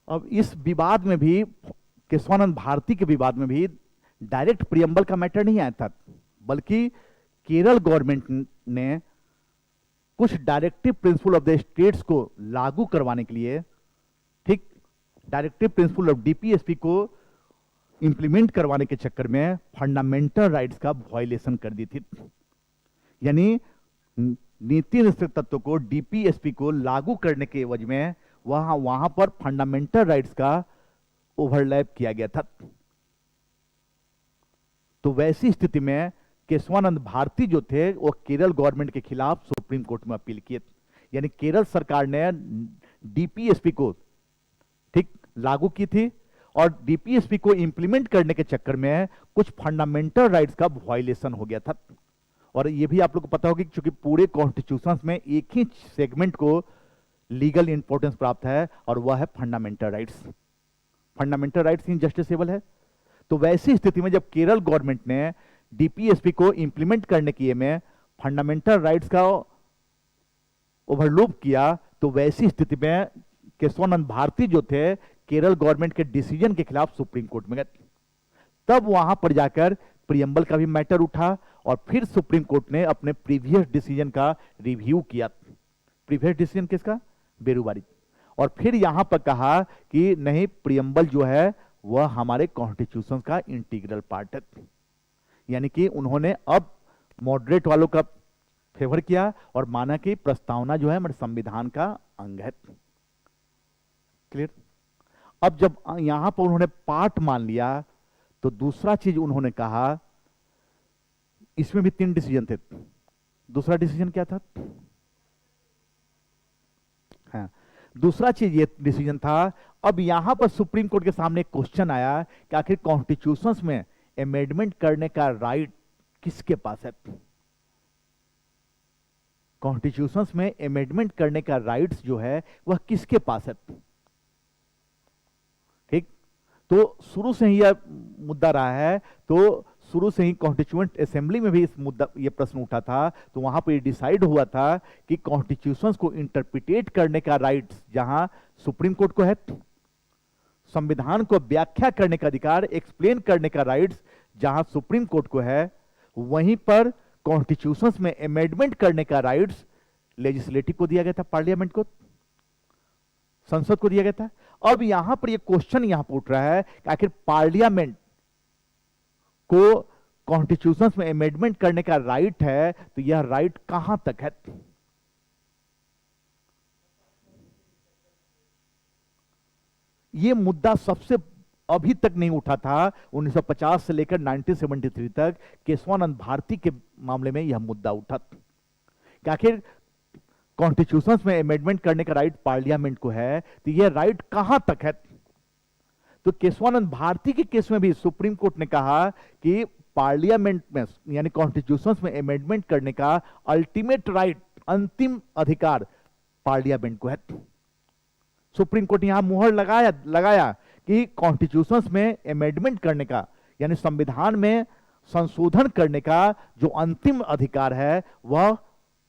अब इस विवाद में भी, केशवानंद भारती के विवाद में भी डायरेक्ट प्रियम्बल का मैटर नहीं आया था, बल्कि केरल गवर्नमेंट ने कुछ directive principle of the states को लागू करवाने के लिए, ठीक, डायरेक्टिव प्रिंसिपल ऑफ डीपीएसपी को इंप्लीमेंट करवाने के चक्कर में फंडामेंटल राइट्स का वायलेशन कर दी थी। यानी नीति निश्चित तत्व को, डीपीएसपी को लागू करने के एवज में वहां पर फंडामेंटल राइट्स का ओवरलैप किया गया था। तो वैसी स्थिति में केशवानंद भारती जो थे वो केरल गवर्नमेंट के खिलाफ सुप्रीम कोर्ट में अपील किए। यानी केरल सरकार ने डीपीएसपी को, ठीक, लागू की थी, और डीपीएसपी को इंप्लीमेंट करने के चक्कर में कुछ फंडामेंटल राइट्स का वायलेशन हो गया था। और ये भी आप लोग को पता होगा कि चूंकि पूरे कॉन्स्टिट्यूशन में एक ही सेगमेंट को लीगल इंपॉर्टेंस प्राप्त है, और वह है फंडामेंटल राइट्स। फंडामेंटल राइट्स इनजस्टिसेबल है। तो वैसी स्थिति में जब केरल गवर्नमेंट ने डीपीएसपी को इंप्लीमेंट करने के में फंडामेंटल राइट्स का ओवरलूप किया, तो वैसी स्थिति में केशवानंद भारती जो थे केरल गवर्नमेंट के डिसीजन के खिलाफ सुप्रीम कोर्ट में गए। तब वहां पर जाकर प्रियम्बल का भी मैटर उठा, और फिर सुप्रीम कोर्ट ने अपने प्रीवियस डिसीजन का रिव्यू किया। प्रीवियस डिसीजन किसका? बेरुवारी। और फिर यहां पर कहा कि नहीं, प्रियम्बल जो है वह हमारे कॉन्स्टिट्यूशन का इंटीग्रल पार्ट है। यानी कि उन्होंने अब मॉडरेट वालों का फेवर किया और माना कि प्रस्तावना जो है हमारे संविधान का अंग है। क्लियर? अब जब यहां पर उन्होंने पार्ट मान लिया, तो दूसरा चीज उन्होंने कहा, इसमें भी 3 डिसीजन थे। दूसरा डिसीजन क्या था? हाँ, दूसरा चीज ये डिसीजन था। अब यहां पर सुप्रीम कोर्ट के सामने एक क्वेश्चन आया कि आखिर कॉन्स्टिट्यूशन में अमेंडमेंट करने का राइट किसके पास है? कॉन्स्टिट्यूशन में अमेंडमेंट करने का राइट्स जो है वह किसके पास है? ठीक, तो शुरू से ही यह मुद्दा रहा है। तो शुरू से ही कॉन्स्टिट्यूएंट असेंबली में भी इस मुद्दा, ये प्रश्न उठा था। तो वहां पर डिसाइड हुआ था कि कॉन्स्टिट्यूशन को इंटरप्रिटेट करने का राइट्स जहां सुप्रीम कोर्ट को है, संविधान को व्याख्या करने का अधिकार, एक्सप्लेन करने का राइट्स जहां सुप्रीम कोर्ट को है, वहीं पर कॉन्स्टिट्यूशन में अमेंडमेंट करने का राइट्स लेजिस्लेटिव को दिया गया था, पार्लियामेंट को, संसद को दिया गया था। अब यहां पर ये क्वेश्चन यहां पर उठ रहा है कि आखिर पार्लियामेंट को कॉन्स्टिट्यूशन में अमेंडमेंट करने का राइट है, तो यह राइट कहां तक है? यह मुद्दा सबसे अभी तक नहीं उठा था। 1950 से लेकर 1973 तक केशवानंद भारती के मामले में यह मुद्दा उठा कि आखिर कॉन्स्टिट्यूशन में अमेंडमेंट करने का राइट पार्लियामेंट को है, तो यह राइट कहां तक है? तो केशवानंद भारती के केस में भी सुप्रीम कोर्ट ने कहा कि पार्लियामेंट में, यानी कॉन्स्टिट्यूशन में अमेंडमेंट करने का अल्टीमेट राइट, अंतिम अधिकार पार्लियामेंट को है। सुप्रीम कोर्ट ने यहां मुहर लगाया कि कॉन्स्टिट्यूशन में अमेंडमेंट करने का, यानी संविधान में संशोधन करने का जो अंतिम अधिकार है वह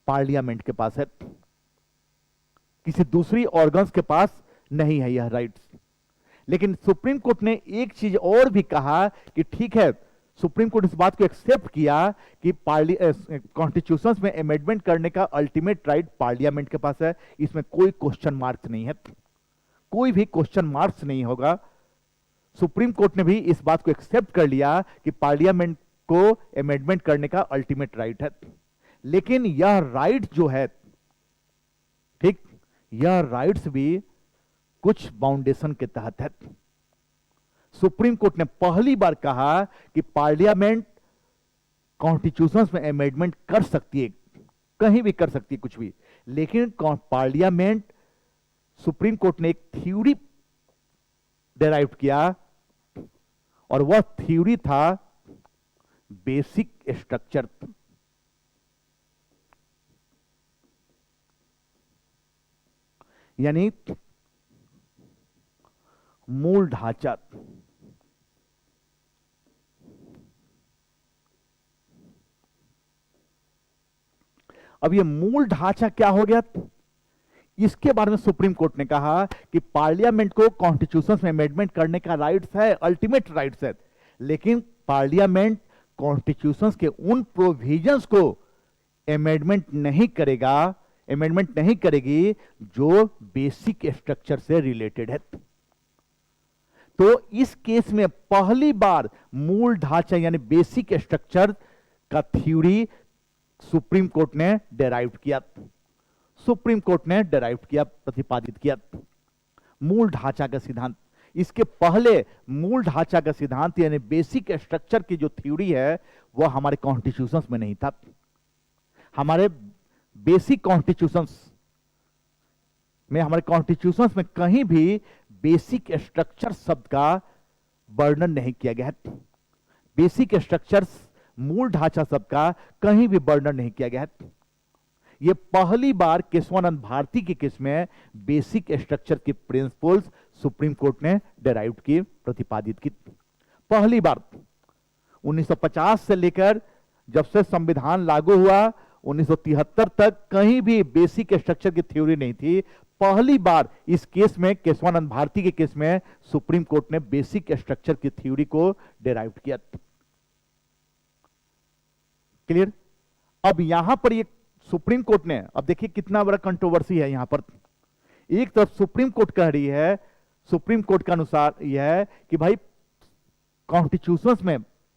पार्लियामेंट के पास है, किसी दूसरी ऑर्गन्स के पास नहीं है यह राइट्स। लेकिन सुप्रीम कोर्ट ने एक चीज और भी कहा कि ठीक है, सुप्रीम कोर्ट इस बात को एक्सेप्ट किया कि कॉन्स्टिट्यूशन में अमेंडमेंट करने का अल्टीमेट राइट पार्लियामेंट के पास है। इसमें कोई क्वेश्चन मार्क्स नहीं है, कोई भी क्वेश्चन मार्क्स नहीं होगा। सुप्रीम कोर्ट ने भी इस बात को एक्सेप्ट कर लिया कि पार्लियामेंट को अमेंडमेंट करने का अल्टीमेट राइट है। लेकिन यह राइट जो है, ठीक, यह राइट्स भी कुछ बाउंडेशन के तहत है। सुप्रीम कोर्ट ने पहली बार कहा कि पार्लियामेंट कॉन्स्टिट्यूशन में अमेंडमेंट कर सकती है, कहीं भी कर सकती है कुछ भी। लेकिन पार्लियामेंट, सुप्रीम कोर्ट ने एक थ्योरी डेराइव किया, और वह थ्योरी था बेसिक स्ट्रक्चर। यानी मूल ढांचा। अब ये मूल ढांचा क्या हो गया? इसके बारे में सुप्रीम कोर्ट ने कहा कि पार्लियामेंट को कॉन्स्टिट्यूशन में अमेंडमेंट करने का राइट्स है, अल्टीमेट राइट्स है, लेकिन पार्लियामेंट कॉन्स्टिट्यूशन के उन प्रोविजंस को अमेंडमेंट नहीं करेगी जो बेसिक स्ट्रक्चर से रिलेटेड है। तो इस केस में पहली बार मूल ढांचा यानी बेसिक स्ट्रक्चर का थ्योरी सुप्रीम कोर्ट ने डेराइव किया, प्रतिपादित किया। मूल ढांचा का सिद्धांत, इसके पहले मूल ढांचा का सिद्धांत यानी बेसिक स्ट्रक्चर की जो थ्योरी है वह हमारे कॉन्स्टिट्यूशन में नहीं था। हमारे बेसिक कॉन्स्टिट्यूशंस में कहीं भी बेसिक स्ट्रक्चर शब्द का वर्णन नहीं किया गया है। बेसिक स्ट्रक्चर्स, मूल ढांचा शब्द का कहीं भी वर्णन नहीं किया गया है। यह पहली बार केशवानंद भारती के केस में बेसिक स्ट्रक्चर की प्रिंसिपल्स सुप्रीम कोर्ट ने डेराइव की, प्रतिपादित की। पहली बार 1950 से लेकर जब से संविधान लागू हुआ 1973 तक कहीं भी बेसिक स्ट्रक्चर की थ्योरी नहीं थी। पहली बार इस केस में, केशवानंद भारती के केस में, सुप्रीम कोर्ट ने बेसिक स्ट्रक्चर की थ्योरी को डेराइव किया। क्लियर? अब यहां पर ये सुप्रीम कोर्ट ने, अब देखिए कितना बड़ा कंट्रोवर्सी है यहां पर। एक तरफ सुप्रीम कोर्ट कह रही है, सुप्रीम कोर्ट के अनुसार यह है कि भाई कॉन्स्टिट्यूशंस में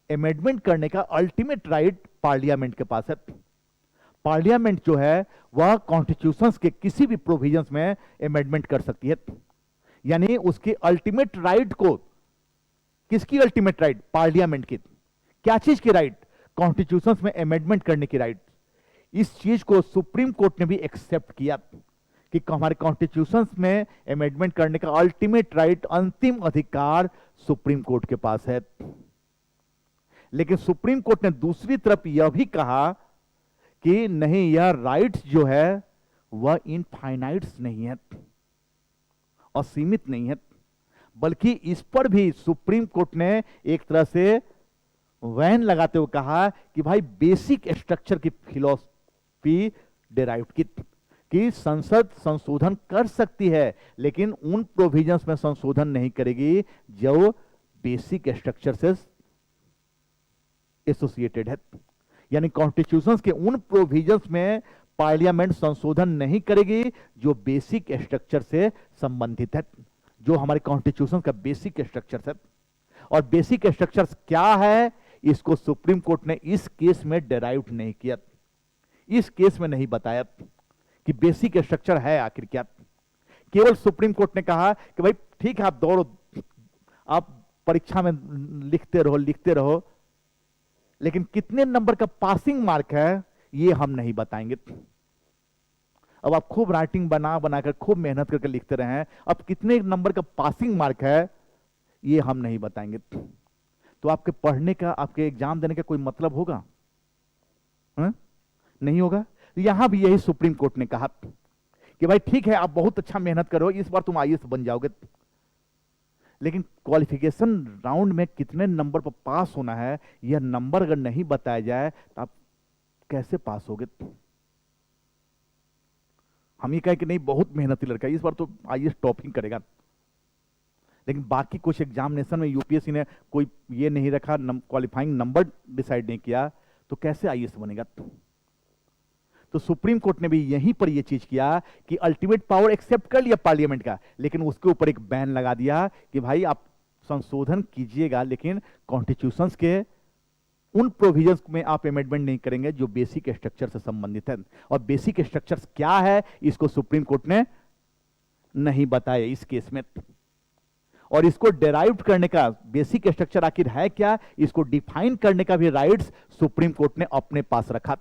अमेंडमेंट करने का अल्टीमेट राइट पार्लियामेंट के पास है। पार्लियामेंट जो है वह कॉन्स्टिट्यूशंस के किसी भी प्रोविजंस में अमेंडमेंट कर सकती है। यानी उसके अल्टीमेट राइट को, किसकी अल्टीमेट राइट? पार्लियामेंट की। क्या चीज की राइट? कॉन्स्टिट्यूशंस में अमेंडमेंट करने की राइट। इस चीज को सुप्रीम कोर्ट ने भी एक्सेप्ट किया कि हमारे कॉन्स्टिट्यूशंस में अमेंडमेंट करने का अल्टीमेट राइट, अंतिम अधिकार सुप्रीम कोर्ट के पास है। लेकिन सुप्रीम कोर्ट ने दूसरी तरफ यह भी कहा कि नहीं, यह राइट्स जो है वह इनफाइनाइट्स नहीं है, असीमित नहीं है, बल्कि इस पर भी सुप्रीम कोर्ट ने एक तरह से वैन लगाते हुए कहा कि भाई बेसिक स्ट्रक्चर की फिलॉसफी डेराइव की कि संसद संशोधन कर सकती है लेकिन उन प्रोविजंस में संशोधन नहीं करेगी जो बेसिक स्ट्रक्चर से एसोसिएटेड है। यानी कॉन्स्टिट्यूशंस के उन प्रोविजंस में पार्लियामेंट संशोधन नहीं करेगी जो बेसिक स्ट्रक्चर से संबंधित है, जो हमारे कॉन्स्टिट्यूशन का बेसिक स्ट्रक्चर है। और बेसिक स्ट्रक्चर्स क्या है, इसको सुप्रीम कोर्ट ने इस केस में डेराइव नहीं किया, इस केस में नहीं बताया कि बेसिक स्ट्रक्चर है आखिर क्या। केवल सुप्रीम कोर्ट ने कहा कि भाई ठीक है, आप दौड़ो, आप परीक्षा में लिखते रहो, लेकिन कितने नंबर का पासिंग मार्क है ये हम नहीं बताएंगे। अब आप खूब राइटिंग बनाकर खूब मेहनत करके लिखते रहे, अब कितने नंबर का पासिंग मार्क है ये हम नहीं बताएंगे। तो आपके पढ़ने का, आपके एग्जाम देने का कोई मतलब होगा? नहीं होगा। यहां भी यही सुप्रीम कोर्ट ने कहा कि भाई ठीक है, आप बहुत अच्छा मेहनत करो, इस बार तुम आईएएस बन जाओगे, लेकिन क्वालिफिकेशन राउंड में कितने नंबर पर पास होना है यह नंबर अगर नहीं बताया जाए तो आप कैसे पास होगे? हम ये कहें कि नहीं बहुत मेहनती लड़का, इस बार तो आईएएस टॉपिंग करेगा, लेकिन बाकी कुछ एग्जामिनेशन में यूपीएससी ने कोई ये नहीं रखा, क्वालिफाइंग नंबर डिसाइड नहीं किया, तो कैसे आईएएस बनेगा? तो सुप्रीम कोर्ट ने भी यहीं पर यह चीज किया कि अल्टीमेट पावर एक्सेप्ट कर लिया पार्लियामेंट का, लेकिन उसके ऊपर एक बैन लगा दिया कि भाई आप संशोधन कीजिएगा लेकिन कॉन्स्टिट्यूशंस के उन प्रोविजंस में आप अमेंडमेंट नहीं करेंगे जो बेसिक स्ट्रक्चर से संबंधित है। और बेसिक स्ट्रक्चर्स क्या है इसको सुप्रीम कोर्ट ने नहीं बताया इस केस में। और इसको डेराइव करने का, बेसिक स्ट्रक्चर आखिर है क्या, इसको डिफाइन करने का भी राइट्स सुप्रीम कोर्ट ने अपने पास रखा।